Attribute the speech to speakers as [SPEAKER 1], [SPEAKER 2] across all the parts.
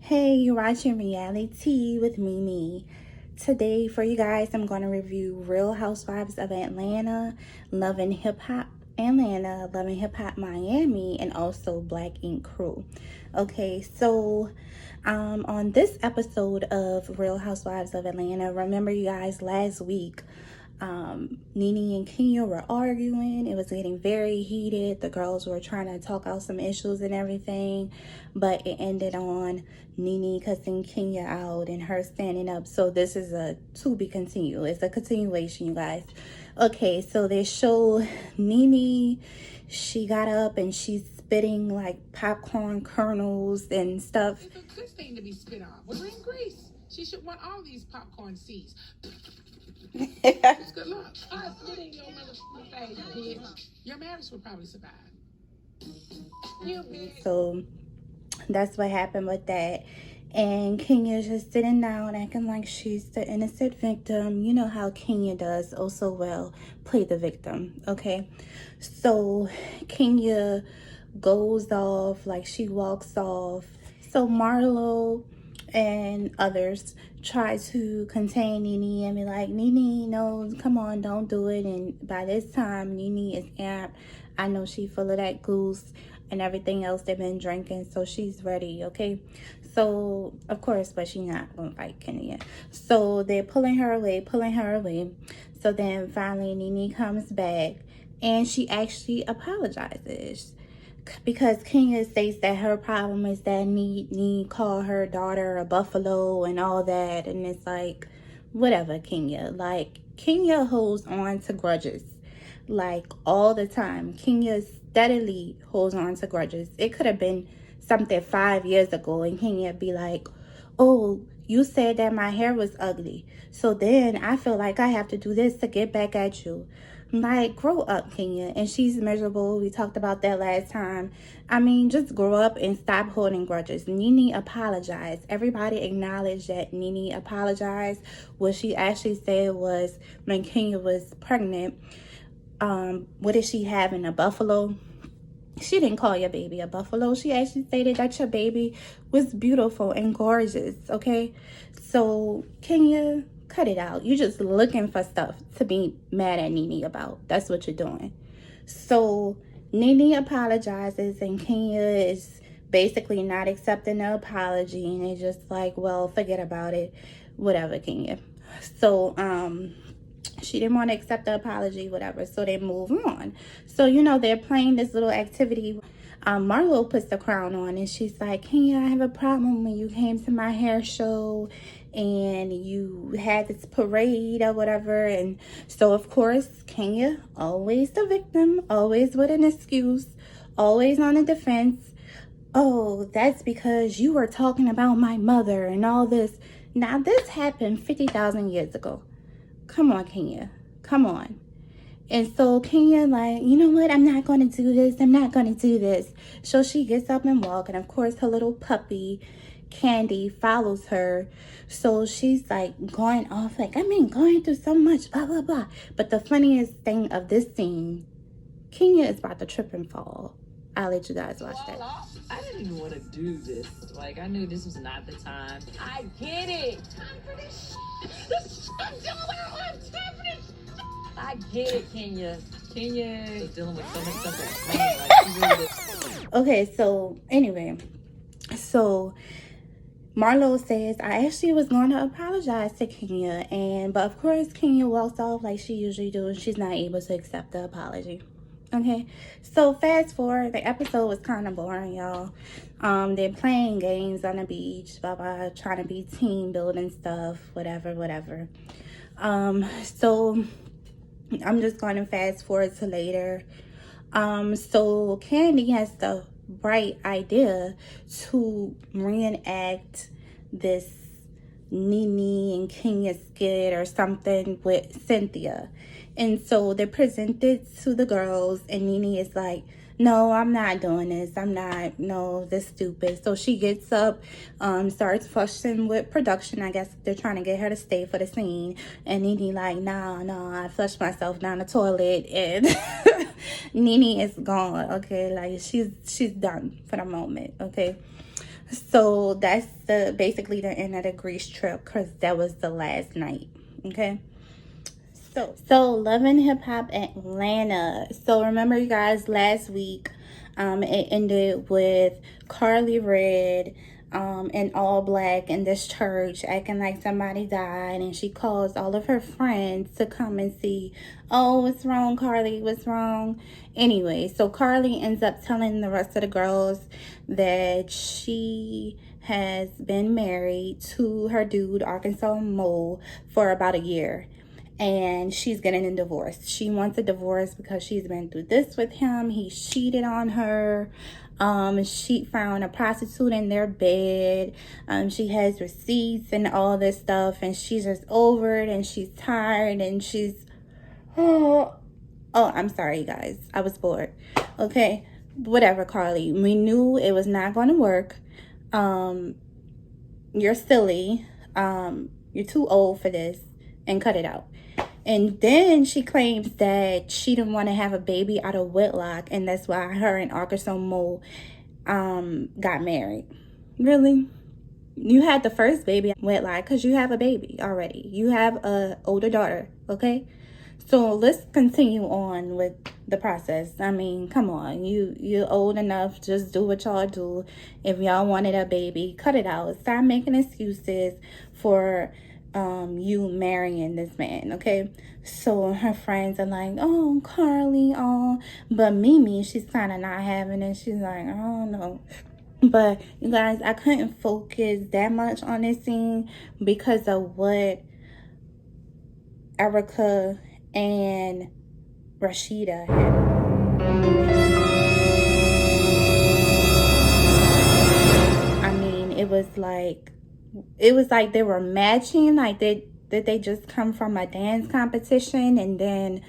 [SPEAKER 1] Hey, you're watching RealiTEA with Mimi. Today, for you guys, I'm going to review Real Housewives of Atlanta, Love and Hip Hop Atlanta, Love and Hip Hop Miami, and also Black Ink Crew. Okay, so on this episode of Real Housewives of Atlanta, remember you guys last week, Nene and Kenya were arguing. It was getting very heated. The girls were trying to talk out some issues and everything, but it ended on Nene cussing Kenya out and her standing up. So this is a to be continued. It's a continuation, you guys. Okay, so they show Nene. She got up and she's spitting like popcorn kernels and stuff.
[SPEAKER 2] It's a good thing to be spit on. We're in Greece. She should want all these popcorn seeds. It's good luck. I spit in your motherfucking face, bitch. Your marriage will probably survive. You bitch.
[SPEAKER 1] So that's what happened with that. And Kenya's just sitting down acting like she's the innocent victim. You know how Kenya does oh so well, play the victim, okay? So Kenya goes off, like she walks off. So Marlo and others try to contain Nene and be like, Nene, no, come on, don't do it. And by this time, Nene is amped. I know she's full of that goose and everything else they've been drinking, so she's ready, okay? So, of course, but she's not going to fight Kenya. So they're pulling her away. So then finally Nene comes back and she actually apologizes. Because Kenya states that her problem is that Nene called her daughter a buffalo and all that. And it's like, whatever, Kenya. Like, Kenya holds on to grudges. Like, all the time. Kenya steadily holds on to grudges. It could have been something 5 years ago. And Kenya be like, oh, you said that my hair was ugly. So then I feel like I have to do this to get back at you. Like, grow up, Kenya. And she's miserable. We talked about that last time. I mean, just grow up and stop holding grudges. Nene apologized. Everybody acknowledged that Nene apologized. What she actually said was, when Kenya was pregnant, what did she have in a buffalo? She didn't call your baby a buffalo. She actually stated that your baby was beautiful and gorgeous, okay? So, Kenya, cut it out. You're just looking for stuff to be mad at Nene about. That's what you're doing. So Nene apologizes and Kenya is basically not accepting the apology, and it's just like, well, forget about it. Whatever, Kenya. So she didn't want to accept the apology, whatever. So they move on. So, you know, they're playing this little activity. Marlo puts the crown on and she's like, Kenya, I have a problem when you came to my hair show and you had this parade or whatever. And so, of course, Kenya, always the victim, always with an excuse, always on the defense. Oh, that's because you were talking about my mother and all this. Now, this happened 50,000 years ago. Come on, Kenya. Come on. And so Kenya, like, you know what? I'm not going to do this. I'm not going to do this. So she gets up and walks. And, of course, her little puppy, Candy, follows her. So she's, like, going off, like, I've been going through so much, blah, blah, blah. But the funniest thing of this scene, Kenya is about to trip and fall. I'll let you guys watch that.
[SPEAKER 3] I didn't even want to do this. Like, I knew this was not the time. I get it. Time for this shit. I'm dealing with all this time for this. I get it, Kenya. Kenya is dealing with so much stuff at home. Like, she really is.
[SPEAKER 1] Okay, so anyway, so Marlo says, I actually was going to apologize to Kenya, but of course Kenya walks off like she usually does. She's not able to accept the apology. Okay, so fast forward, the episode was kind of boring, y'all. They're playing games on the beach, blah, blah, trying to be team building stuff, whatever. So I'm just going to fast forward to later. So Candy has the bright idea to reenact this Nene and Kenya skit or something with Cynthia. And so they're presented to the girls and Nene is like, no, I'm not doing this. No, this is stupid. So she gets up, starts fussing with production. I guess they're trying to get her to stay for the scene. And Nene like, no, I flushed myself down the toilet. And Nene is gone, okay? Like, she's done for the moment, okay? So that's basically the end of the Greece trip, because that was the last night. Okay. So Love and Hip Hop Atlanta. So remember, you guys, last week, it ended with Carly Red, in all black in this church, acting like somebody died, and she calls all of her friends to come and see. Oh, what's wrong, Carly? What's wrong? Anyway, so Carly ends up telling the rest of the girls that she has been married to her dude, Arkansas Mo, for about a year, and she's getting a divorce. She wants a divorce because she's been through this with him. He cheated on her. She found a prostitute in their bed. She has receipts and all this stuff, and she's just over it, and she's tired, and she's oh, I'm sorry, you guys. I was bored. Okay, whatever, Carly. We knew it was not going to work. You're silly. You're too old for this, and cut it out. And then she claims that she didn't want to have a baby out of wedlock, and that's why her and Arkansas Mo got married. Really? You had the first baby out of wedlock because you have a baby already. You have a older daughter, okay? So let's continue on with the process. I mean, come on. You're old enough. Just do what y'all do. If y'all wanted a baby, cut it out. Stop making excuses for you marrying this man, okay? So her friends are like, oh, Carly, oh. But Mimi, she's kind of not having it. She's like, I don't know. But you guys, I couldn't focus that much on this scene because of what Erica and Rashida had. I mean, it was like they were matching, like they just come from a dance competition, and then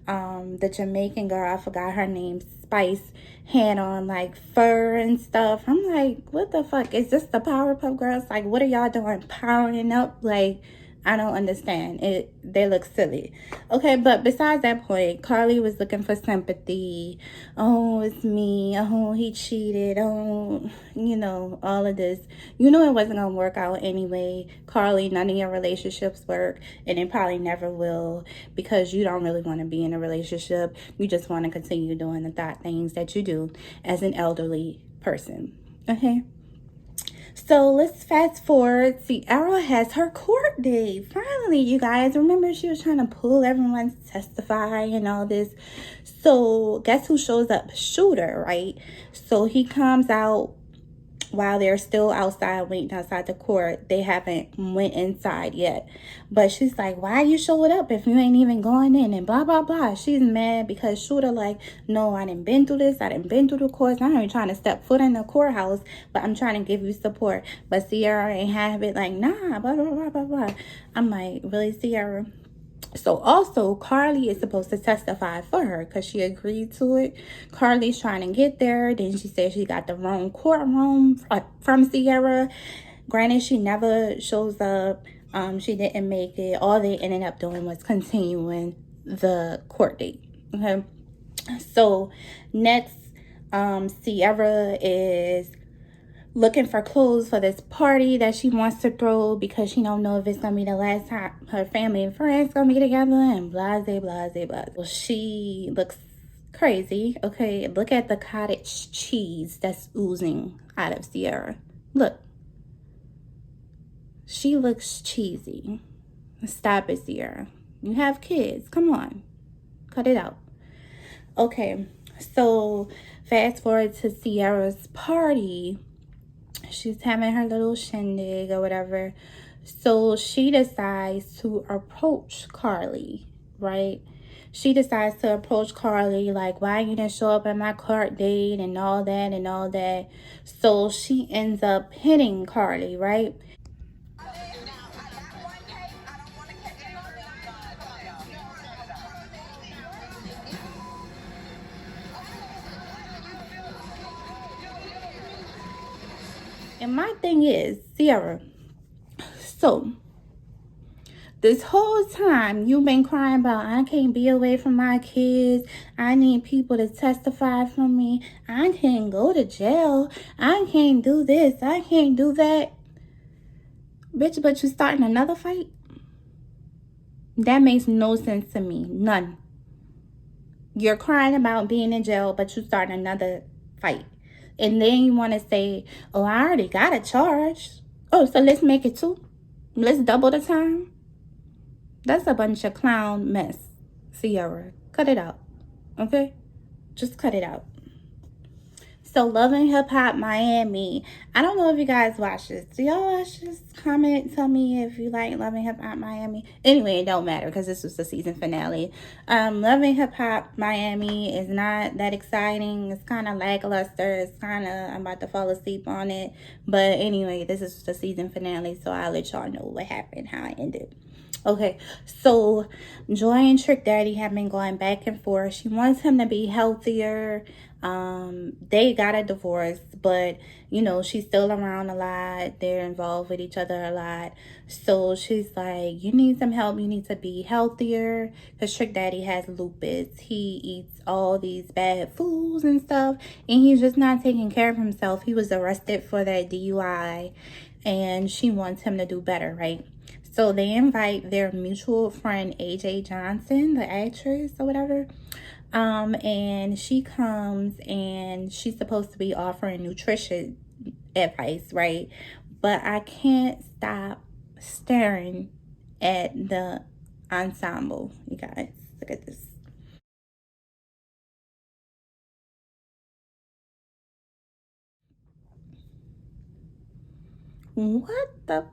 [SPEAKER 1] the Jamaican girl, I forgot her name, Spice, had on like fur and stuff. I'm like, what the fuck? Is this the Powerpuff Girls? Like, what are y'all doing, powering up? Like, I don't understand it. They look silly. Okay, but besides that point, Carly was looking for sympathy. Oh, it's me. Oh, he cheated. Oh, you know, all of this. You know it wasn't gonna work out anyway. Carly, none of your relationships work, and it probably never will, because you don't really want to be in a relationship. You just want to continue doing the thought things that you do as an elderly person. Okay. So let's fast forward. Sierra has her court date. Finally, you guys. Remember, she was trying to pull everyone to testify and all this. So guess who shows up? Shooter, right? So he comes out while they're still outside, waiting outside the court. They haven't went inside yet. But she's like, why you showing up if you ain't even going in? And blah, blah, blah. She's mad because Shooter like, no, I didn't been through this. I didn't been through the courts. I'm even trying to step foot in the courthouse, but I'm trying to give you support. But Sierra ain't have it, like, nah, blah, blah, blah, blah, blah. I'm like, really, Sierra? So also, Carly is supposed to testify for her because she agreed to it. Carly's trying to get there. Then she said she got the wrong courtroom from Sierra. Granted, she never shows up. She didn't make it. All they ended up doing was continuing the court date. Okay. So next, Sierra is looking for clothes for this party that she wants to throw because she don't know if it's gonna be the last time her family and friends gonna be together, and blase, blase, blase. Well, she looks crazy. Okay, look at the cottage cheese that's oozing out of Sierra. Look, she looks cheesy. Stop it, Sierra. You have kids. Come on, cut it out. Okay, so fast forward to Sierra's party. She's having her little shindig or whatever. So she decides to approach Carly, right? She decides to approach Carly like, why you didn't show up at my court date and all that and all that. So she ends up hitting Carly, right? And my thing is, Sierra, so This whole time you've been crying about, I can't be away from my kids. I need people to testify for me. I can't go to jail. I can't do this. I can't do that. Bitch, but you starting another fight? That makes no sense to me. None. You're crying about being in jail, but you starting another fight. And then you want to say, oh, I already got a charge. Oh, so let's make it 2. Let's double the time. That's a bunch of clown mess, Sierra. Cut it out, okay? Just cut it out. So, Love and Hip Hop Miami. I don't know if you guys watch this. Do y'all watch this? Comment, tell me if you like Love and Hip Hop Miami. Anyway, it don't matter because this was the season finale. Love and Hip Hop Miami is not that exciting. It's kind of lackluster. It's kind of, I'm about to fall asleep on it. But anyway, this is the season finale, so I'll let y'all know what happened, how it ended. Okay, so Joy and Trick Daddy have been going back and forth. She wants him to be healthier. They got a divorce, but you know, she's still around a lot. They're involved with each other a lot. So she's like, you need some help. You need to be healthier, because Trick Daddy has lupus. He eats all these bad foods and stuff, and he's just not taking care of himself. He was arrested for that DUI, and she wants him to do better, right? So they invite their mutual friend, AJ Johnson, the actress or whatever. And she comes and she's supposed to be offering nutrition advice, right? But I can't stop staring at the ensemble, you guys. Look at this. What the?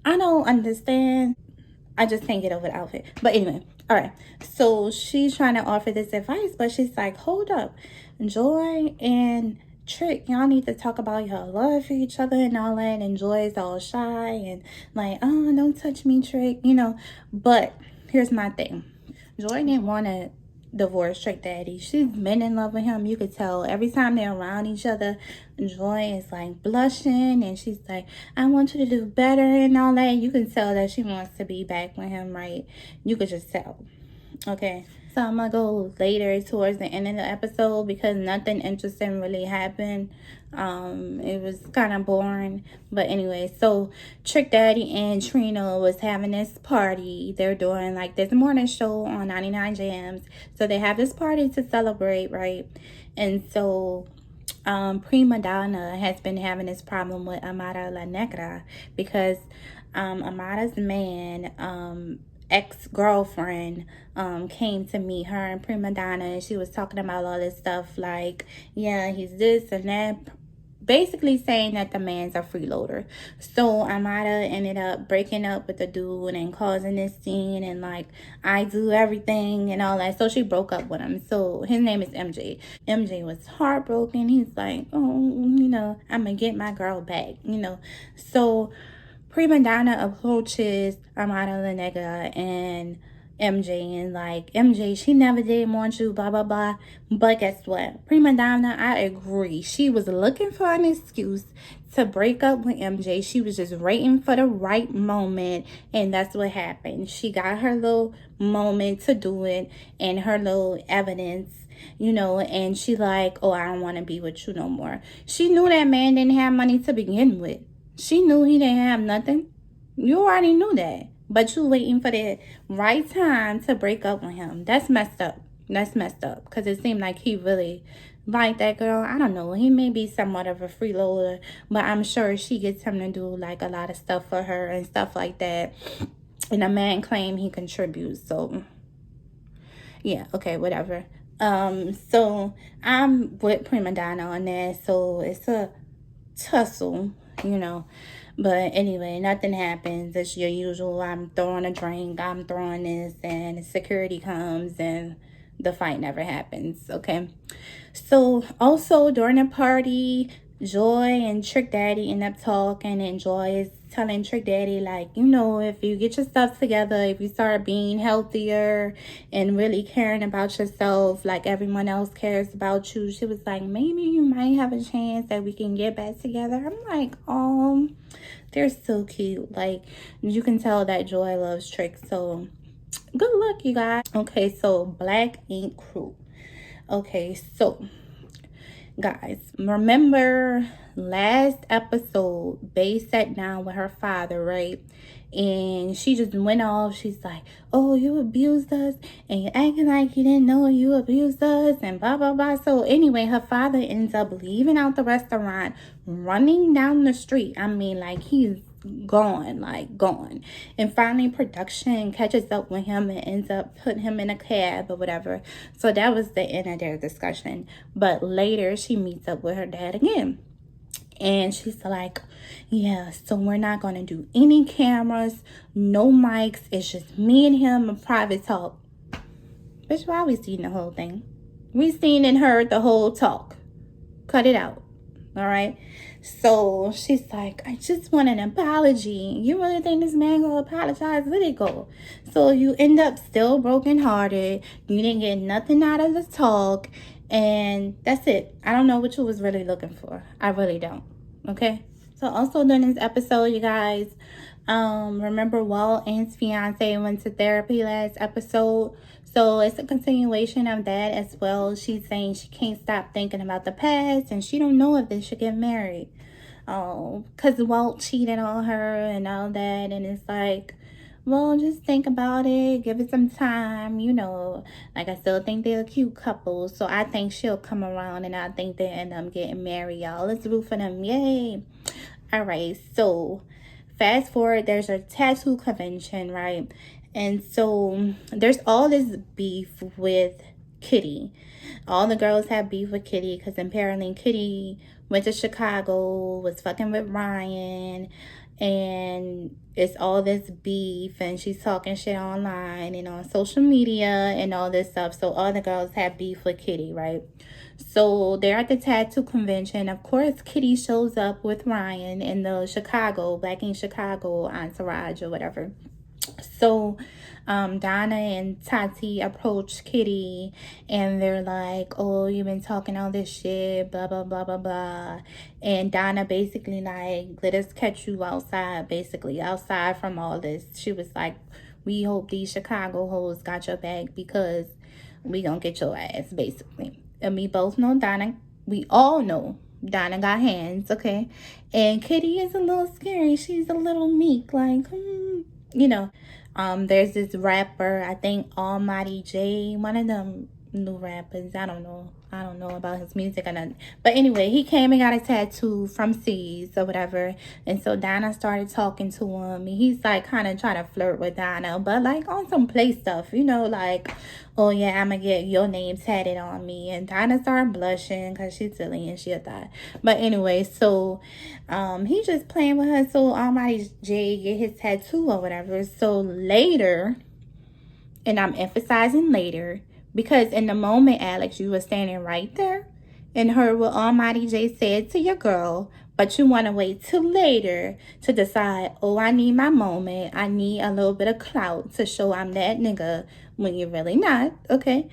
[SPEAKER 1] I don't understand. I just can't get over the outfit. But anyway, all right. So she's trying to offer this advice, but she's like, hold up. Joy and Trick, y'all need to talk about your love for each other and all that. And Joy's all shy and like, oh, don't touch me, Trick, you know. But here's my thing. Joy didn't want to divorce Trick Daddy. She's been in love with him. You could tell every time they're around each other, Joy is like blushing and she's like, I want you to do better and all that. You can tell that she wants to be back with him, right? You could just tell. Okay, so I'm gonna go later towards the end of the episode because nothing interesting really happened. It was kind of boring. But anyway, so Trick Daddy and Trina was having this party. They're doing like this morning show on 99 Jams. So they have this party to celebrate, right? And so Prima Donna has been having this problem with Amara La Negra because Amara's man, ex-girlfriend, came to meet her and Prima Donna, and she was talking about all this stuff like, yeah, he's this and that, basically saying that the man's a freeloader. So Amara ended up breaking up with the dude and causing this scene and like, I do everything and all that. So she broke up with him. So his name is MJ. MJ was heartbroken. He's like, oh, you know, I'm gonna get my girl back, you know. So Prima Donna approaches Amara La Negra and MJ and like, MJ, she never did want you, blah, blah, blah. But guess what? Prima Donna, I agree. She was looking for an excuse to break up with MJ. She was just waiting for the right moment. And that's what happened. She got her little moment to do it and her little evidence, you know, and she like, oh, I don't want to be with you no more. She knew that man didn't have money to begin with. She knew he didn't have nothing. You already knew that. But you waiting for the right time to break up with him. That's messed up. That's messed up. Because it seemed like he really liked that girl. I don't know. He may be somewhat of a freeloader. But I'm sure she gets him to do like a lot of stuff for her and stuff like that. And the man claimed he contributes. So, yeah. Okay, whatever. So, I'm with Prima Donna on that. So, it's a tussle, you know. But anyway, nothing happens. It's your usual, I'm throwing a drink, I'm throwing this, and security comes and the fight never happens, okay? So also during the party, Joy and Trick Daddy end up talking, and Joy is telling Trick Daddy, like, you know, if you get your stuff together, if you start being healthier and really caring about yourself like everyone else cares about you, she was like, maybe you might have a chance that we can get back together. I'm like, They're so cute. Like, you can tell that Joy loves Trick. So good luck, you guys. Okay, so Black Ink Crew. Okay, so guys, remember last episode, Bae sat down with her father, right? And she just went off. She's like, oh, you abused us and you're acting like you didn't know you abused us and blah blah blah. So anyway, her father ends up leaving out the restaurant, running down the street. I mean, like, he's gone, like gone. And finally production catches up with him and ends up putting him in a cab or whatever. So that was the end of their discussion. But later she meets up with her dad again, and she's like, yeah, so we're not gonna do any cameras, no mics, it's just me and him, a private talk. Bitch, why we seen the whole thing? We seen and heard the whole talk. Cut it out. All right. So she's like, I just want an apology. You really think this man gonna apologize? Let it go. So you end up still brokenhearted. You didn't get nothing out of the talk. And that's it. I don't know what you was really looking for. I really don't. Okay. So also during this episode, you guys, remember Walt and his fiance went to therapy last episode. So it's a continuation of that as well. She's saying she can't stop thinking about the past and she don't know if they should get married. Oh, because Walt cheated on her and all that. And it's like, well, just think about it. Give it some time. You know, like, I still think they're a cute couple. So I think she'll come around and I think they'll end up getting married, y'all. Let's root for them. Yay. All right. So fast forward, there's a tattoo convention, right? And so there's all this beef with Kitty. All the girls have beef with Kitty because apparently Kitty went to Chicago, was fucking with Ryan, and it's all this beef, and she's talking shit online and on social media and all this stuff. So all the girls have beef with Kitty, right? So they're at the tattoo convention. Of course, Kitty shows up with Ryan in the Chicago, Black in Chicago entourage or whatever. So Donna and Tati approach Kitty and they're like, oh, you've been talking all this shit, blah blah blah blah blah. And Donna basically like, let us catch you outside, basically outside from all this. She was like, we hope these Chicago hoes got your back because we gonna get your ass, basically. And we both know Donna, we all know Donna got hands, okay? And Kitty is a little scary. She's a little meek, like, you know. There's this rapper, I think Almighty J, one of them new rappers. I don't know about his music or nothing. But anyway, he came and got a tattoo from C's or whatever. And so Donna started talking to him. And he's like kind of trying to flirt with Donna. But like on some play stuff, you know, like, oh yeah, I'm going to get your name tatted on me. And Donna started blushing because she's silly and she a thought. But anyway, so he just playing with her. So Almighty J get his tattoo or whatever. So later, and I'm emphasizing later, because in the moment, Alex, you were standing right there and heard what Almighty J said to your girl, but you want to wait till later to decide, oh, I need my moment. I need a little bit of clout to show I'm that nigga when you're really not, okay?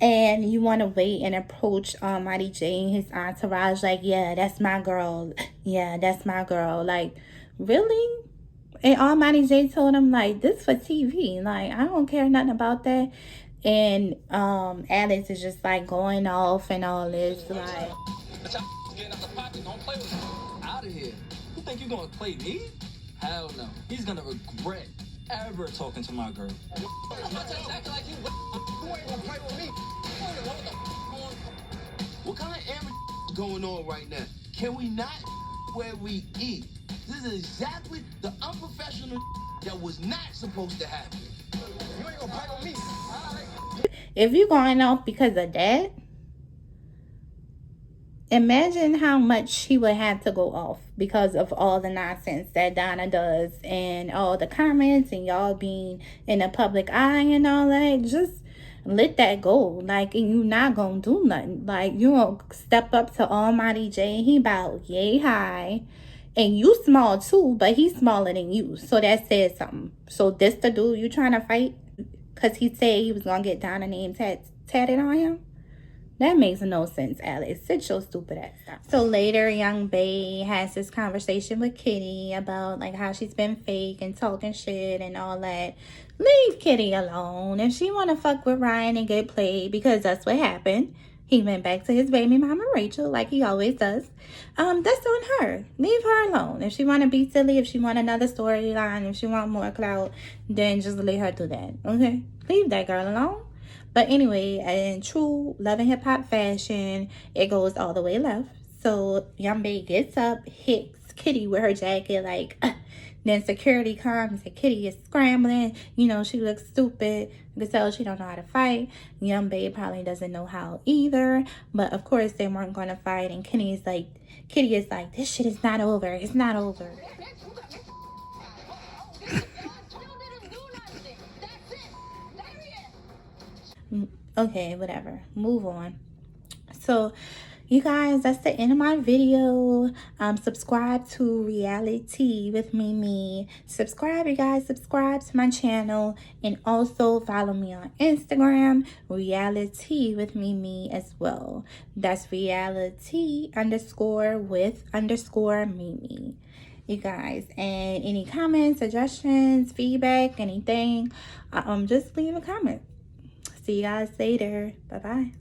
[SPEAKER 1] And you want to wait and approach Almighty J and his entourage like, yeah, that's my girl. Yeah, that's my girl. Like, really? And Almighty J told him, like, this for TV. Like, I don't care nothing about that. And Alex is just like going off and all this, like,
[SPEAKER 4] out of here. You think you're gonna play me? Hell no. He's gonna regret ever talking to my girl. What kind of amateur going on right now? Can we not where we eat? This is exactly the unprofessional that was not supposed to happen. You ain't gonna fight with me.
[SPEAKER 1] If you're going off because of that, imagine how much she would have to go off because of all the nonsense that Donna does and all the comments and y'all being in the public eye and all that. Just let that go. Like, and you not gonna do nothing. Like, you gonna step up to Almighty J. He about yay high. And you small too, but he's smaller than you. So that says something. So this the dude you trying to fight? Because he said he was going to get Donna's name tatted on him? That makes no sense, Alex. Sit your stupid ass down. So later, young Bae has this conversation with Kitty about like how she's been fake and talking shit and all that. Leave Kitty alone. If she want to fuck with Ryan and get played, because that's what happened. He went back to his baby mama Rachel like he always does. That's on her. Leave her alone. If she want to be silly, if she want another storyline, if she want more clout, then just let her do that. Okay? Leave that girl alone. But anyway, in true Love and Hip Hop fashion, it goes all the way left. So young Bae gets up, hits Kitty with her jacket like, then security comes and Kitty is scrambling. You know, she looks stupid. You can tell she don't know how to fight. Young Bae probably doesn't know how either. But of course they weren't going to fight. And Kitty is like, this shit is not over. It's not over. Okay, whatever. Move on. So, you guys, that's the end of my video. Subscribe to RealiTEA with Mimi. Subscribe, you guys. Subscribe to my channel. And also follow me on Instagram, RealiTEA with Mimi as well. That's reality_with_Mimi. You guys, and any comments, suggestions, feedback, anything, just leave a comment. See you guys later. Bye-bye.